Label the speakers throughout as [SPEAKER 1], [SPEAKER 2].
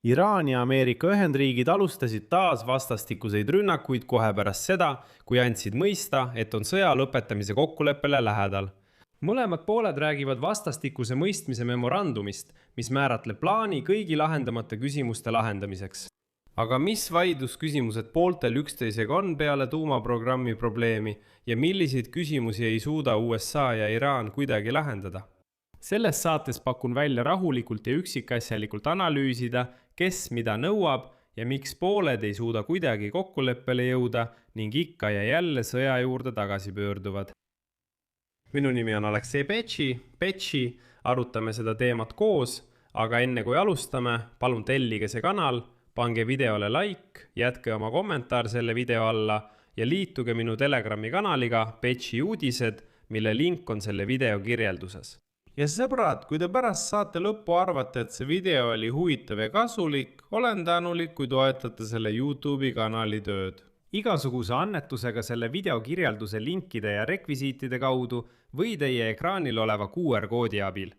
[SPEAKER 1] Iraan ja Ameerika Ühendriigid alustasid taas vastastikuseid rünnakuid kohe pärast seda, kui andsid mõista, et on sõja lõpetamise kokkuleppele lähedal. Mõlemad pooled räägivad vastastikuse mõistmise memorandumist, mis määratleb plaani kõigi lahendamata küsimuste lahendamiseks. Aga mis vaidlusküsimused pooltel üksteisega on peale tuumaprogrammi probleemi ja milliseid küsimusi ei suuda USA ja Iraan kuidagi lahendada? Selles saates pakun välja rahulikult ja üksikasjalikult analüüsida, kes mida nõuab ja miks pooled ei suuda kuidagi kokkuleppele jõuda ning ikka ja jälle sõja juurde tagasi pöörduvad. Minu nimi on Aleksei Petši, arutame seda teemat koos, aga enne kui alustame, palun tellige see kanal, pange videole like, jätke oma kommentaar selle video alla ja liituge minu Telegrami kanaliga Petši uudised, mille link on selle video kirjelduses. Ja sõbrad, kui te pärast saate lõppu arvate, et see video oli huvitav ja kasulik, olen tänulik, kui toetate selle YouTube'i kanali tööd. Igasuguse annetusega selle video kirjelduse linkide ja rekvisiitide kaudu või teie ekraanil oleva QR-koodi abil.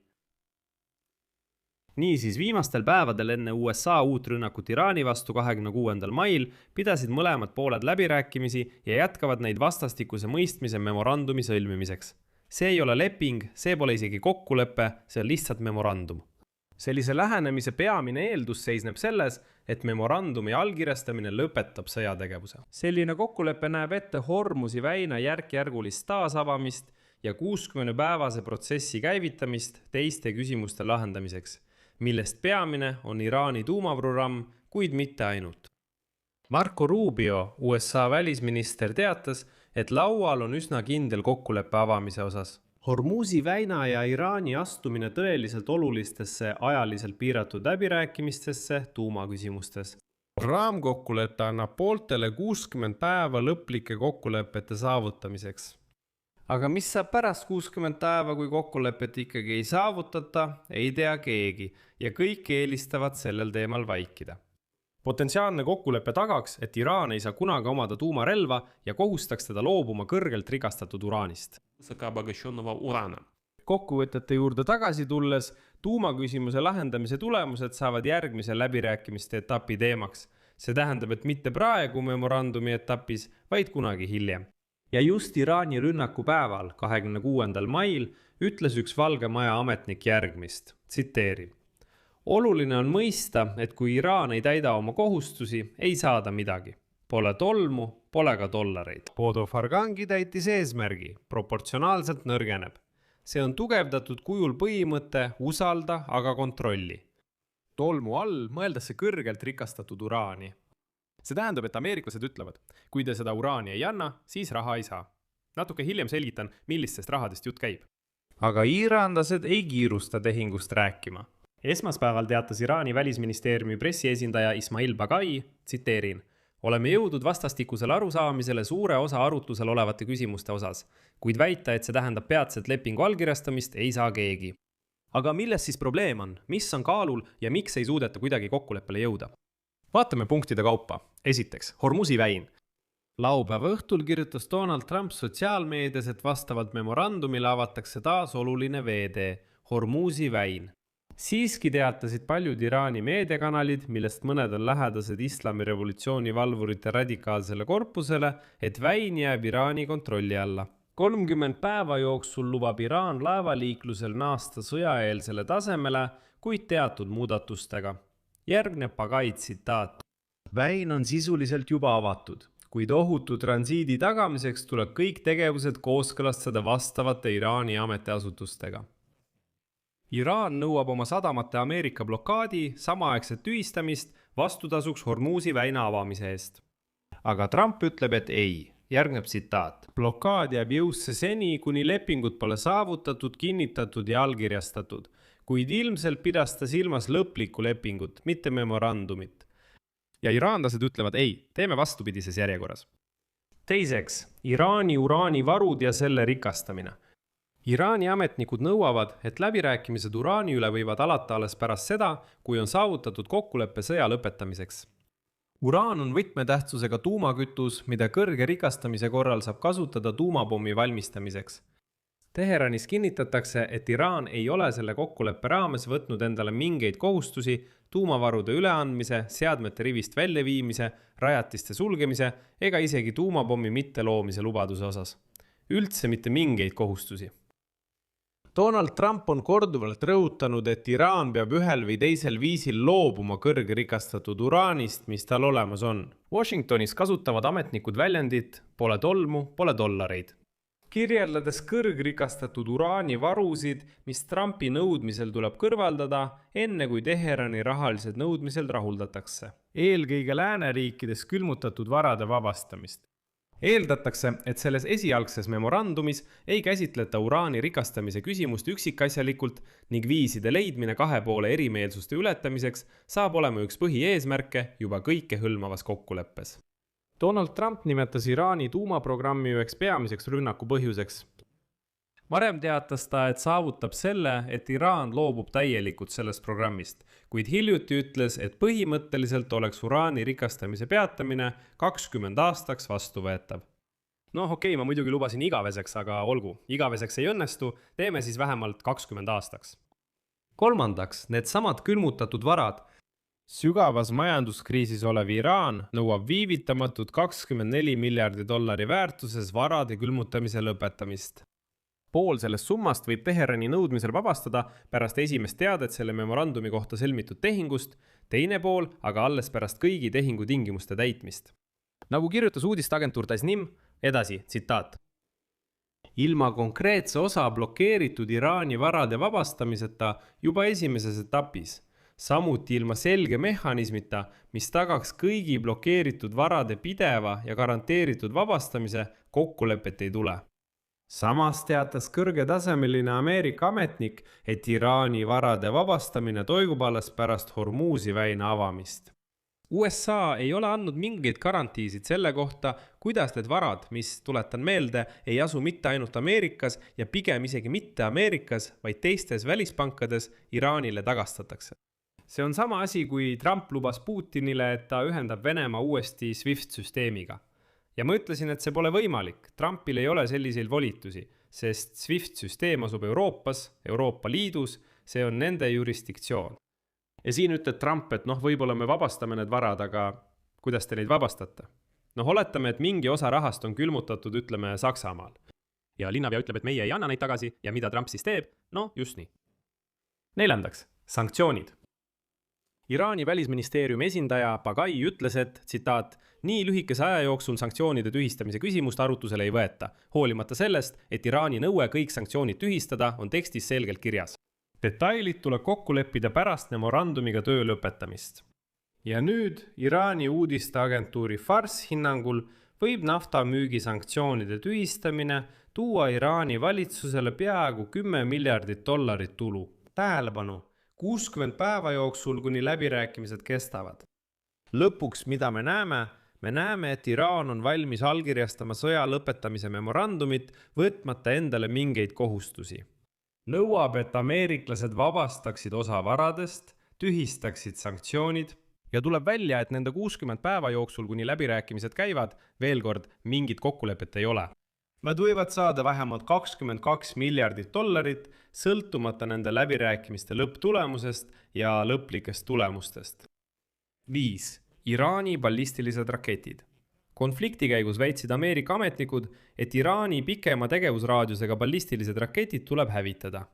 [SPEAKER 1] Niisiis, viimastel päevadel enne USA uut rünnakut Iraani vastu 26. mail pidasid mõlemad pooled läbirääkimisi ja jätkavad neid vastastikuse mõistmise memorandumi sõlmimiseks. See ei ole leping, see pole isegi kokkulepe, see on lihtsalt memorandum. Sellise lähenemise peamine eeldus seisneb selles, et memorandumi allkirjastamine lõpetab sõjategevuse. Selline kokkulepe näeb ette Hormuzi väina järk-järgulist taasavamist ja 60-päevase protsessi käivitamist teiste küsimuste lahendamiseks, millest peamine on Iraani tuumaprogramm, kuid mitte ainult. Marco Rubio, USA välisminister, teatas, et laual on üsna kindel kokkuleppe avamise osas. Hormuzi väina ja Iraani astumine tõeliselt olulistesse ajaliselt piiratud läbirääkimistesse tuumaküsimustes. Raamkokkulepe annab pooltele 60 päeva lõplike kokkulepete saavutamiseks. Aga mis saab pärast 60 päeva, kui kokkulepet ikkagi ei saavutata, ei tea keegi ja kõik eelistavad sellel teemal vaikida. Potentsiaalne kokkulepe tagaks, et Iraan ei saa kunagi omada tuumarelva ja kohustaks teda loobuma kõrgelt rikastatud uraanist. Kokkuvõtete juurde tagasi tulles, tuumaküsimuse lahendamise tulemused saavad järgmise läbirääkimiste etapi teemaks. See tähendab, et mitte praegu memorandumi etapis, vaid kunagi hiljem. Ja just Iraani rünnaku päeval, 26. mail, ütles üks Valge Maja ametnik järgmist. Tsiteerin. Oluline on mõista, et kui Iraan ei täida oma kohustusi, ei saada midagi. Pole tolmu, pole ka dollareid. Bodo Fargangi täitis eesmärgi, proportsionaalselt nõrgeneb. See on tugevdatud kujul põhimõte usalda, aga kontrolli. Tolmu all mõeldakse kõrgelt rikastatud uraani. See tähendab, et ameeriklased ütlevad, kui te seda uraani ei anna, siis raha ei saa. Natuke hiljem selgitan, millistest rahadest jutt käib. Aga iranlased ei kiirusta tehingust rääkima. Esmaspäeval teatas Iraani välisministeeriumi pressiesindaja Ismail Bagai, tsiteerin, oleme jõudnud vastastikusele arusaamisele suure osa arutlusel olevate küsimuste osas, kuid väita, et see tähendab peatset lepingu allkirjastamist, ei saa keegi. Aga milles siis probleem on? Mis on kaalul ja miks ei suudeta kuidagi kokkuleppele jõuda? Vaatame punktide kaupa. Esiteks, Hormuzi väin. Laupäeva õhtul kirjutas Donald Trump sotsiaalmeedias, et vastavalt memorandumile avatakse taas oluline veetee, Hormuzi väin. Siiski teatasid paljud Iraani meediakanalid, millest mõned on lähedased islami revolutsiooni valvurite radikaalsele korpusele, et väin jääb Iraani kontrolli alla. 30 päeva jooksul lubab Iraan laevaliiklusel naasta sõjaeelsele tasemele, kuid teatud muudatustega. Järgneb Bagai tsitaat. Väin on sisuliselt juba avatud, kuid ohutu transiidi tagamiseks tuleb kõik tegevused kooskõlastada vastavate Iraani ametiasutustega. Iraan nõuab oma sadamate Ameerika blokaadi samaaegset tühistamist vastutasuks Hormuzi väina avamise eest. Aga Trump ütleb, et ei. Järgneb tsitaat. Blokaad jääb jõusse seni, kuni lepingud pole saavutatud, kinnitatud ja allkirjastatud, kuid ilmselt pidas ta silmas lõplikku lepingut, mitte memorandumit. Ja iraanlased ütlevad ei, teeme vastupidises järjekorras. Teiseks, Iraani uraanivarud ja selle rikastamine. Iraani ametnikud nõuavad, et läbirääkimised uraani üle võivad alata alles pärast seda, kui on saavutatud kokkuleppe sõja lõpetamiseks. Uraan on võtmetähtsusega tuumakütus, mida kõrge rikastamise korral saab kasutada tuumapommi valmistamiseks. Teheranis kinnitatakse, et Iraan ei ole selle kokkuleppe raames võtnud endale mingeid kohustusi tuumavarude üleandmise, seadmete rivist väljaviimise, rajatiste sulgemise ega isegi tuumapommi mitteloomise lubaduse osas. Üldse mitte mingeid kohustusi. Donald Trump on korduvalt rõhutanud, et Iraan peab ühel või teisel viisil loobuma kõrgerikastatud uraanist, mis tal olemas on. Washingtonis kasutavad ametnikud väljendit "pole tolmu, pole dollareid", kirjeldades kõrgrikastatud uraanivarusid, mis Trumpi nõudmisel tuleb kõrvaldada, enne kui Teherani rahalised nõudmised rahuldatakse. Eelkõige lääneriikides külmutatud varade vabastamist. Eeldatakse, et selles esialgses memorandumis ei käsitleta uraani rikastamise küsimust üksikasjalikult ning viiside leidmine kahe poole erimeelsuste ületamiseks saab olema üks põhieesmärke juba kõikehõlmavas kokkuleppes. Donald Trump nimetas Iraani tuumaprogrammi üheks peamiseks rünnaku põhjuseks. Varem teatas ta, et saavutab selle, et Iraan loobub täielikult sellest programmist, kuid hiljuti ütles, et põhimõtteliselt oleks uraani rikastamise peatamine 20 aastaks vastuvõetav. Okei, ma muidugi lubasin igaveseks, aga olgu, igaveseks ei õnnestu, teeme siis vähemalt 20 aastaks. Kolmandaks, need samad külmutatud varad. Sügavas majanduskriisis olev Iraan nõuab viivitamatut $24 miljardi väärtuses varade külmutamise lõpetamist. Pool sellest summast võib Teherani nõudmisel vabastada pärast esimest teadet selle memorandumi kohta sõlmitud tehingust, teine pool aga alles pärast kõigi tehingu tingimuste täitmist. Nagu kirjutas uudisteagentuur Tasnim, edasi, tsitaat. Ilma konkreetse osa blokeeritud Iraani varade vabastamiseta juba esimeses etapis, samuti ilma selge mehhanismita, mis tagaks kõigi blokeeritud varade pideva ja garanteeritud vabastamise, kokkulepet ei tule. Samas teatas kõrgetasemeline Ameerika ametnik, et Iraani varade vabastamine toimub alles pärast Hormuzi väina avamist. USA ei ole andnud mingeid garantiisid selle kohta, kuidas need varad, mis, tuletan meelde, ei asu mitte ainult Ameerikas ja pigem isegi mitte Ameerikas, vaid teistes välispankades Iraanile tagastatakse. See on sama asi, kui Trump lubas Putinile, et ta ühendab Venemaa uuesti SWIFT-süsteemiga. Ja ma ütlesin, et see pole võimalik. Trumpil ei ole selliseid volitusi, sest SWIFT-süsteem asub Euroopas, Euroopa Liidus, see on nende jurisdiktsioon. Ja siin ütled Trump, et võib-olla me vabastame need varad, aga kuidas te neid vabastate? Oletame, et mingi osa rahast on külmutatud, ütleme, Saksamaal. Ja linnapea ütleb, et meie ei anna neid tagasi ja mida Trump siis teeb? Just nii. Neljandaks, sanktsioonid. Iraani välisministeeriumi esindaja Bagai ütles, et, tsitaat, nii lühikese aja jooksul sanktsioonide tühistamise küsimust arutusele ei võeta, hoolimata sellest, et Iraani nõue kõik sanktsioonid tühistada on tekstis selgelt kirjas. Detailid tuleb kokku leppida pärast memorandumiga töö lõpetamist. Ja nüüd Iraani uudisteagentuuri Fars hinnangul võib nafta müügi sanktsioonide tühistamine tuua Iraani valitsusele peaaegu $10 miljardit tulu. Tähelepanu! 60 päeva jooksul, kuni läbirääkimised kestavad. Lõpuks, mida me näeme? Me näeme, et Iraan on valmis allkirjastama sõja lõpetamise memorandumit, võtmata endale mingeid kohustusi. Nõuab, et ameeriklased vabastaksid osa varadest, tühistaksid sanktsioonid ja tuleb välja, et nende 60 päeva jooksul, kuni läbirääkimised käivad, veel kord mingit kokkulepet ei ole. Nad võivad saada vähemalt $22 miljardit, sõltumata nende läbirääkimiste lõpptulemusest ja lõplikest tulemustest. 5. Iraani ballistilised raketid. Konflikti käigus väitsid Ameerika ametnikud, et Iraani pikema tegevusraadiusega ballistilised raketid tuleb hävitada.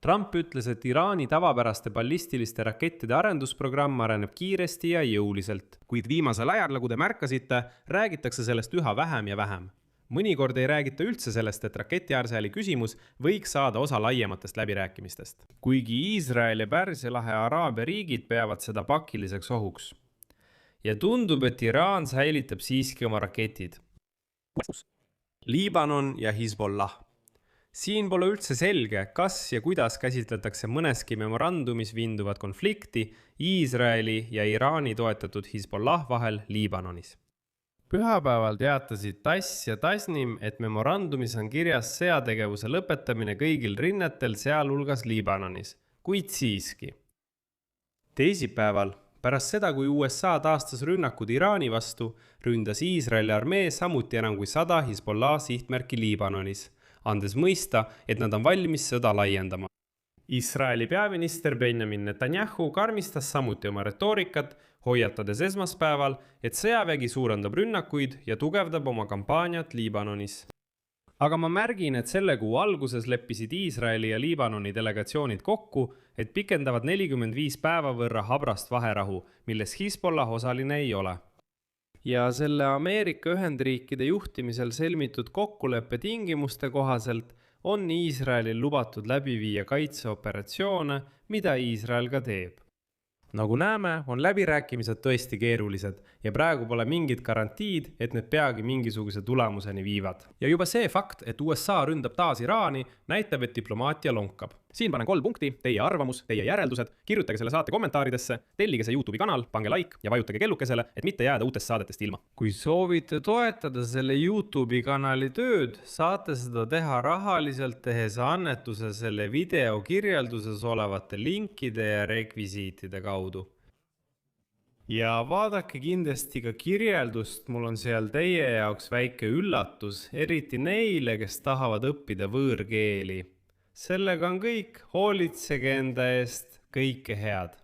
[SPEAKER 1] Trump ütles, et Iraani tavapäraste ballistiliste rakettide arendusprogramm areneb kiiresti ja jõuliselt, kuid viimasel ajal, nagu te märkasite, räägitakse sellest üha vähem ja vähem. Mõnikord ei räägita üldse sellest, et raketiarsääli küsimus võiks saada osa laiematest läbirääkimistest. Kuigi Iisrael ja Pärsia lahe Araabia riigid peavad seda pakiliseks ohuks. Ja tundub, et Iraan säilitab siiski oma raketid. Liibanon ja Hezbollah. Siin pole üldse selge, kas ja kuidas käsitletakse mõneski memorandumis vinduvat konflikti Iisraeli ja Iraani toetatud Hezbollah vahel Liibanonis. Pühapäeval teatasid TASS ja Tasnim, et memorandumis on kirjas sõjategevuse lõpetamine kõigil rinnetel, sealhulgas Liibanonis, kuid siiski. Teisipäeval, pärast seda, kui USA taastas rünnakud Iraani vastu, ründas Iisraeli armee samuti enam kui 100 Hezbollah sihtmärki Liibanonis, andes mõista, et nad on valmis sõda laiendama. Iisraeli peaminister Benjamin Netanyahu karmistas samuti oma retoorikat, hoiatades esmaspäeval, et sõjavägi suurendab rünnakuid ja tugevdab oma kampaaniat Liibanonis. Aga ma märgin, et selle kuu alguses leppisid Iisraeli ja Liibanoni delegatsioonid kokku, et pikendavad 45 päeva võrra habrast vaherahu, milles Hezbollah osaline ei ole. Ja selle Ameerika Ühendriikide juhtimisel sõlmitud kokkuleppe tingimuste kohaselt on Iisraelil lubatud läbi viia kaitseoperatsioone, mida Iisrael ka teeb. Nagu näeme, on läbirääkimised tõesti keerulised ja praegu pole mingit garantiid, et need peagi mingisuguse tulemuseni viivad. Ja juba see fakt, et USA ründab taas Iraani, näitab, et diplomaatia lonkab. Siin panen 3 punkti, teie arvamus, teie järeldused, kirjutage selle saate kommentaaridesse, tellige see YouTube'i kanal, pange like ja vajutage kellukesele, et mitte jääda uutest saadetest ilma. Kui soovite toetada selle YouTube'i kanali tööd, saate seda teha rahaliselt, tehes annetuse selle video kirjelduses olevate linkide ja rekvisiitide kaudu. Ja vaadake kindlasti ka kirjeldust, mul on seal teie jaoks väike üllatus, eriti neile, kes tahavad õppida võõrkeeli. Sellega on kõik, hoolitsege enda eest, kõike head.